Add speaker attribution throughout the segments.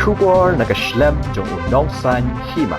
Speaker 1: Shubor nakaslem jong unongsan hima.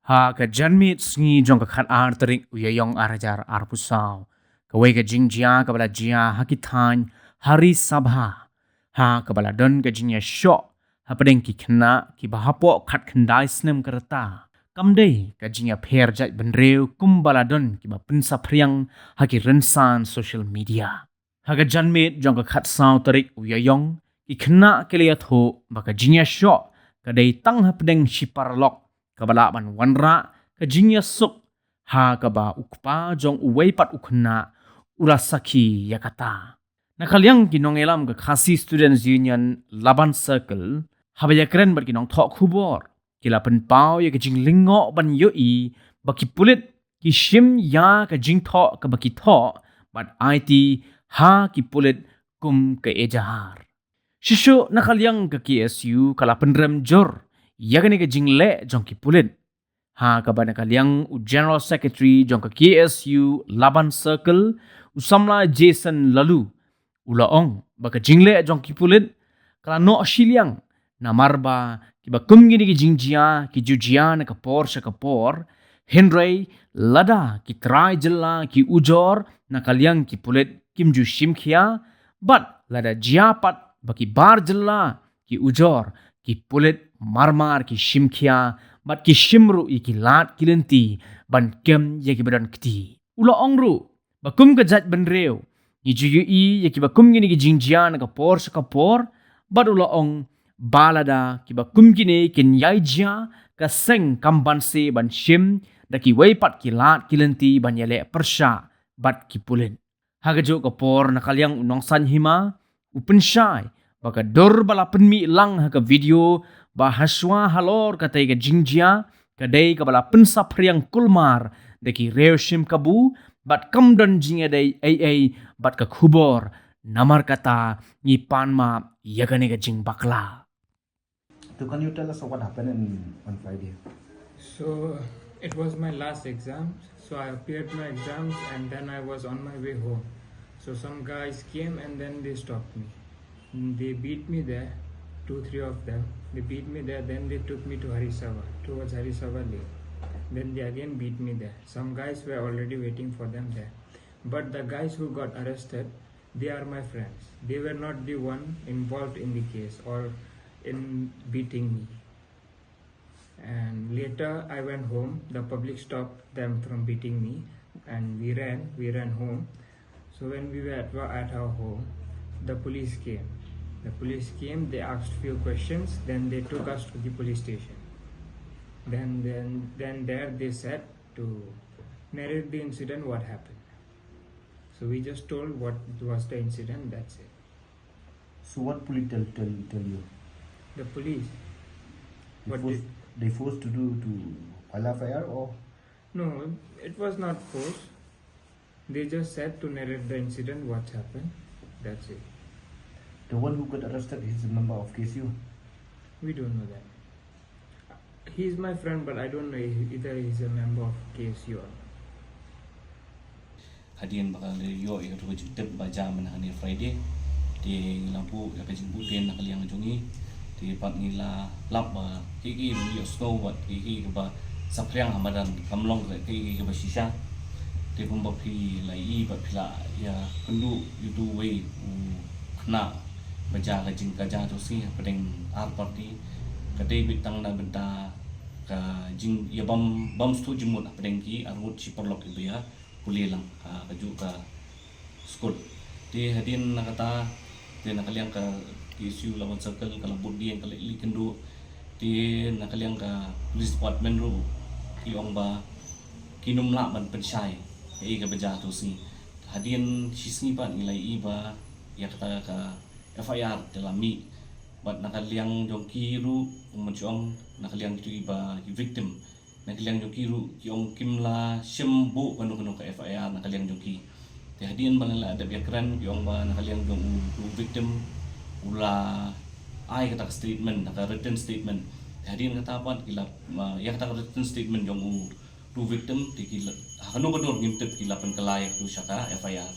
Speaker 2: Ha ka janmit sngi jong ka khat ar tarik uyayong arajar arpusaw. Kawai ka jingjia ka bala jia hakithan hari sabha. Ha ka bala don ka jingya syok. Ha padeng ki kena ki bahapo khat kendai snem kereta. Kamdei ka jingya pher jat benreu kumbala don ki ba pensa priang haki rensan social media. Ha ka janmit jong ka khat saw tarik uyayong ki kena keliyat ho baka jingya syok kadai tang ha padeng shiparlok kabala ban wanra ka jingya suk ha kaba ukpa jong uwei pat ukna urasaki yakata nakalyang kinongelam ka khasi students union laban circle habaya kren bat kinong thok khubor kila pen pau ya ka jing lingo ban yoi baki pulit ki shim ya ka jing tho ka baki tho bat it ha ki pulit kum ka ejahar shisho nakalyang ka KSU kala penrem jor yakani ka jingle jong ki pulit ha ka bana kalyang u general secretary jong ka KSU Laban Circle usamla Jason Lalu ulaong baka jingle jong ki pulit kala no shiliang na marba ki ba kumgini ki jingjia ki jujia na ka por Henry lada ki trai jella ki ujor na kalyang ki pulit kimju shimkhia bat lada jiapat baki bar jella ki ujor ki pulit marmar ki shimkhia bat ki shimru ki lat kilenti ban kem ye ki badan kti ula ongru bakum ka jat benreu ni juyu i ye ki bakum gini ki jingjian ka por bat ula ong balada ki bakum gini kin yaijia ka seng kambanse ban shim da ki weipat ki lat kilenti ban yele persha bat ki pulin hagajo ka por nakalyang unongsan hima upenshai baka dor bala penmi lang ha ka video bahaswa halor katai ka jingjia kadai ka bala pensa priang kulmar deki reushim kabu bat kamdon jinga dai ai bat ka khubor namar kata ni panma yagane ka jing bakla.
Speaker 3: So can you tell us what happened on Friday?
Speaker 4: So it was my last exam. So I appeared my exams and then I was on my way home. So some guys came and then they stopped me. They beat me there, 2-3 of them. They beat me there, then they took me to Harisava, towards Harisava Lake. Then they again beat me there. Some guys were already waiting for them there. But the guys who got arrested, they are my friends. They were not the one involved in the case or in beating me. And later I went home. The public stopped them from beating me and we ran home. So when we were at our home, the police came. They asked few questions, then they took us to the police station. Then there they said to narrate the incident, what happened. So we just told what was the incident, that's it.
Speaker 3: So what police tell you?
Speaker 4: The police.
Speaker 3: They forced to do to file a FIR or?
Speaker 4: No, it was not forced. They just said to narrate the incident, what happened, that's it.
Speaker 3: The one who got arrested is a member of KSU?
Speaker 4: We don't know that. He's my friend, but I don't know either he's a member of KSU or not.
Speaker 5: Hadian bakal yo ya ru jitep baja man hani Friday di lampu ya kajing buten nakaliang jongi di pat nila lap ba kiki yo snow wat kiki ba sapriang hamadan kamlong kiki ba shisha di pumba pi lai ba pila ya kendu yutu we kena baja kajing kaja tu si pedeng ar party kadai bitang na benta ka jing ya bam stu jimut pedeng ki armut si perlok ibu ya kuliah lang kaju ka school di hadin nakata di nakaliang ka KSU Laban Circle kalambut di yang kali kendu di nakaliang ka police department ru kiong ba kinum la ban pensai ka baja tu si hadin sisni pa nilai iba ya kata ka FIR dalam mi bat nakaliang jongki ru mencuang nakaliang itu iba victim nakaliang jongki ru kiong kimla sembu kanu ka FIR nakaliang jongki hadian balala ada biakran kiong ba nakaliang jong victim ula ai kata statement naka written statement hadian kata apa kila ya kata written statement jong victim dikila hanu kanur ngimtep kila pen kelai tu syaka FIR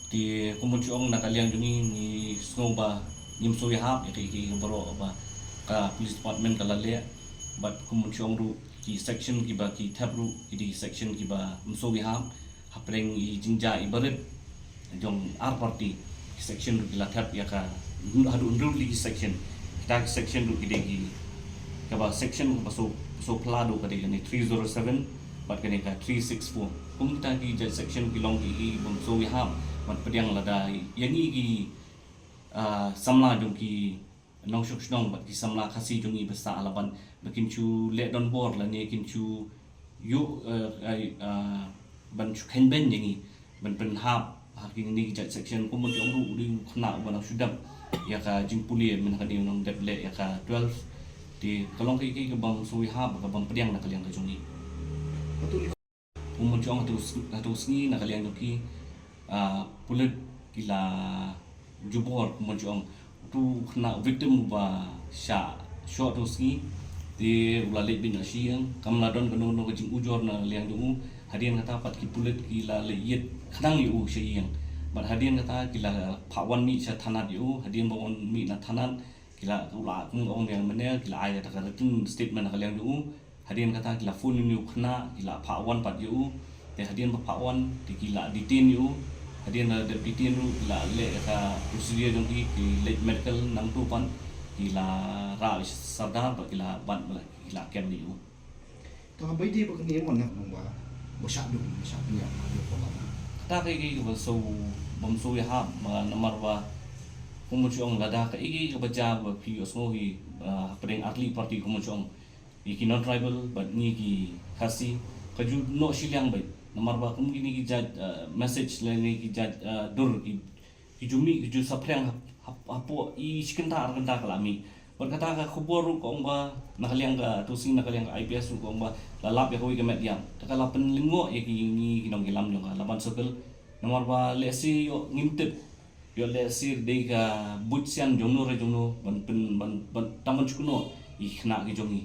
Speaker 5: di kumucuong nakaliang jungi ni snoba ngim so ya ki bro ba ka police department ka lale but kumun chong ru ki section ki ba ki tab ru ki section ki ba so ya hapreng i jinja i barit jong ar party ki section ru ki la tab ya ka hadu undur li section kita section ru ki de ki ka ba section ba so plado ka de ni 307 but kani ka 364 kum kita ki section ki long ki bom so ya man pediang lada yang ki samla jong ki nong shok shnong bat ki samla khasi jong i besta alaban bakin chu le don bor la ne kin chu yu ban chu khen ben yang i ban pen hap ki ni ki section kum mon jong ru ri khna ban sudam ya ka jing puli men ka di nong deble ya ka 12 di kalong ki bang sui hap ka bang pediang na kaliang ka jong i kum mon jong tu sni na kaliang ki pulut kila jubor kumajong tu kena victim ba sha shot uski di ulale bin asiang kamladon kanu no jing ujor na liang du hadian kata pat ki pulut kila leyet khadang yu siang bat hadian kata kila phawan mi sa thanat yu hadian bawon mi na thanat kila ula kung ong yang mene kila ai kata tin statement na liang du hadian kata kila full yu khna kila phawan pat yu te hadian ba phawan di kila ditin yu hadian na deputy ru la le ka procedure jong ki le medical nang tu pan kila ra sardar ba kila ban ba kila kem ni u
Speaker 3: to bai di ba ni mon nak ba bo sha du ni do ko la
Speaker 5: ta ki ba so bom so ya ha ma namar ba kum chong la da ka igi ba ja ba pi osmo hi pring atli party kum chong ki non tribal but ni ki khasi ka ju no shiliang bai nomor ba kum gini ki jad message le ni ki jad dur ki jumi ki ju saprang apo i skenta arkenta kalami berkata ka khubor ru kong ba nakaliang ka tusing nakaliang ka IPS ru kong ba lalap ya ko ke mediam takala penlingo ya ki ni kinong gilam jong ka laban circle nomor ba lesi yo ngimtet yo lesi de ka butsian jongno re jongno ban taman chuno i khna ki jongi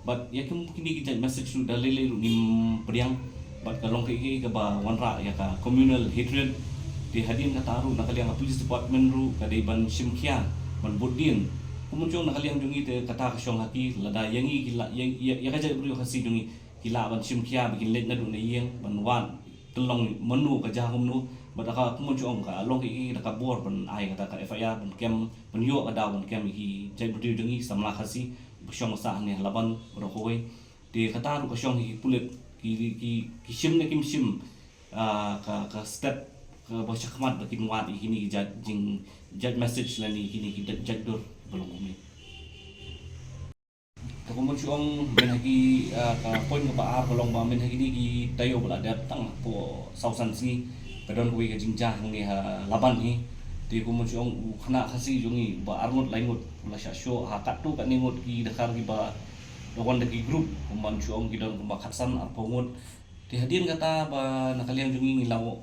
Speaker 5: but ya kum kini ki jad message ru dalile ru nim priang bat kalong ke ba wanra ya ka communal hatred di hadin ka taru nakaliang police department ru ka de ban simkhia ban bodin kumunjong nakaliang jungi te kata ka syong haki lada yangi kila ya ka jai bru khasi jungi kila ban simkhia bikin let na du ne yeng ban wan telong menu ka jahum nu bat ka kumunjong ka long ke ka bor ban ai kata ka FIR ban kem ban yo ka da ban kem ki jai bru jungi samla khasi syong sa ne laban ro khoi di kata ru ka syong hi pulit ki sim na kim sim ka step ka ba shakmat bakin wat ini jad jing jad message la ni kini ki jad dur belum kumi ka ko mo chuang ben hagi ka point ka ba belum ba men hagi ni ki tayo bala dat tang po sausan si ka don wi ka jing ja ni ha laban ni ti ko mo chuang khana khasi jungi ba arngot laingot la sha show ha kat tu ka ni ngot ki dakar ki ba lawan lagi grup kuman chuang gidon kuma khatsan apongot di hadian kata ba nakaliang jungi ngilaw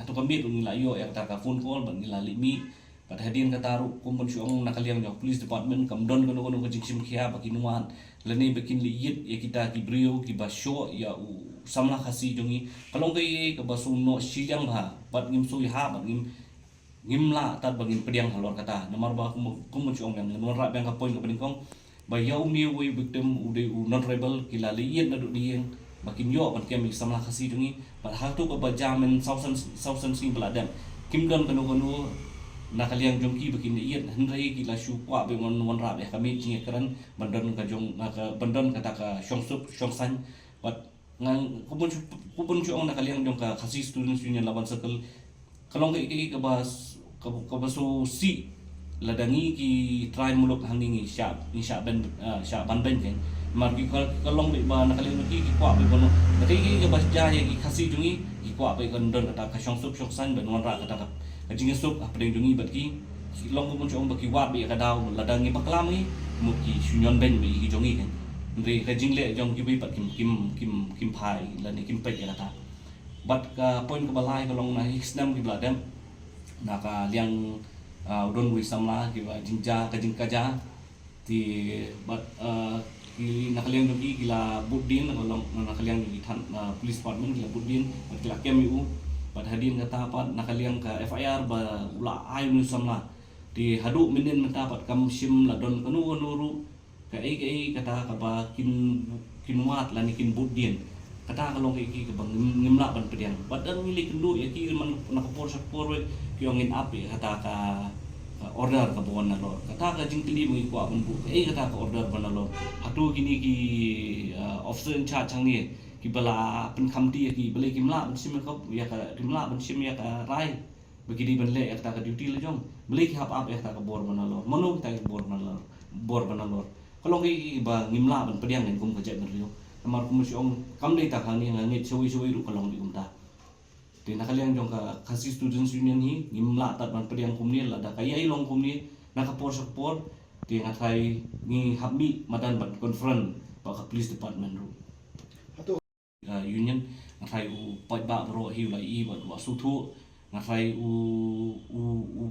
Speaker 5: atau kambit ngilayo ya kata ka phone call bang ngilalimi pada hadian kata ru kuman chuang nakaliang jo police department kamdon kono kono kajing khia bakinuan leni bakin liyet ya kita ki brio ki ba show ya samla khasi jungi kalong kai ka basuno siang ha bat ngim sui ha bat ngimla tat bangin pediang halor kata nomor ba kuman chuang yang nomor ra bang ka point ka peningkong bayau mi we victim ude non rebel kila liet na du dieng bakin yo ban kem samla khasi dungi pat hatu ko bajamen sausan sing beladam kim don kanu nakaliang jongki bakin liet hendrai kila shu kwa be mon rap ya kami jinge keran bandon ka jong ka bandon kata ka syongsup syongsan pat ngang kupun chuang nakaliang jong ka khasi students union laban circle kalong ke bas ka basu si ladangi ki try muluk hangingi sya ban ben ken marki kalong be ba nakaliang ki kwa be kono ki bas jaya ki khasi jungi ki kwa be kon don kata ka syongsup syongsan ben wan ra kata ka jinge sup apdeng jungi bat ki long ko chong ba ki wa be ka daw ladangi baklam ni mu ki sunyon ben be ki jongi ken re ka jingle jong ki be pat kim phai la ni kim pet ya kata bat ka point ka balai kalong na hisnam ki bladam na ka liang udon wi samla ki ba jinja ka jing kaja ti bat ki nakaliang dogi kila budin kolong nakaliang di police department kila budin bat kila kem yu bat hadin kata pat nakaliang ka FIR ba ula ai nu samla di hadu minin mendapat kam sim la don kanu nuru ka ai kata ka ba kinwat la ni kin budien kata kalong ki ka bang ngimla ban pediang badan milik kendu ya ki man nakapor sa por ki ongin api kata ka order ka bon na lor kata ka jingkili mo ko apun bu kata ka order ban na lor hatu kini ki officer in charge chang ni ki bala pen khamti ki bale kimla ban sim ka ya ka kimla ban sim ya ka rai begini ban le kata ka duty le jong bale ki hap up ya kata ka bor ban na lor mono kita bor ban na lor kalong ki ba ngimla ban pediang nen kum ka jet na rio namar kum si ong kam dei ta khani ngit soi ru kalong di umta di nakaliang jong ka kasi students union hi ngimla tat ban pediang kum ni la da kaya ilong kum ni nakapor support di ngatai ni habmi madan ban conference ba ka police department ru
Speaker 3: Hatu
Speaker 5: union ngatai u pai ba ro hi la i ba wa su thu ngatai u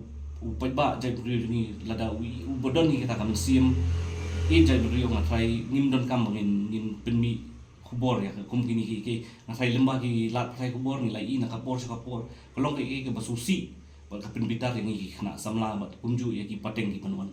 Speaker 5: pai ba jai bri ni la da u bodon ni kita kam sim i jai bri ngatai ngim don kam ngin penmi kubor ya kum kini ki ngasai lembah ki lat sai kubor ni lai na kapor sa kapor kalong ki basusi ba kapin bitar ni kena samla bat kumju ya ki pateng ki panwan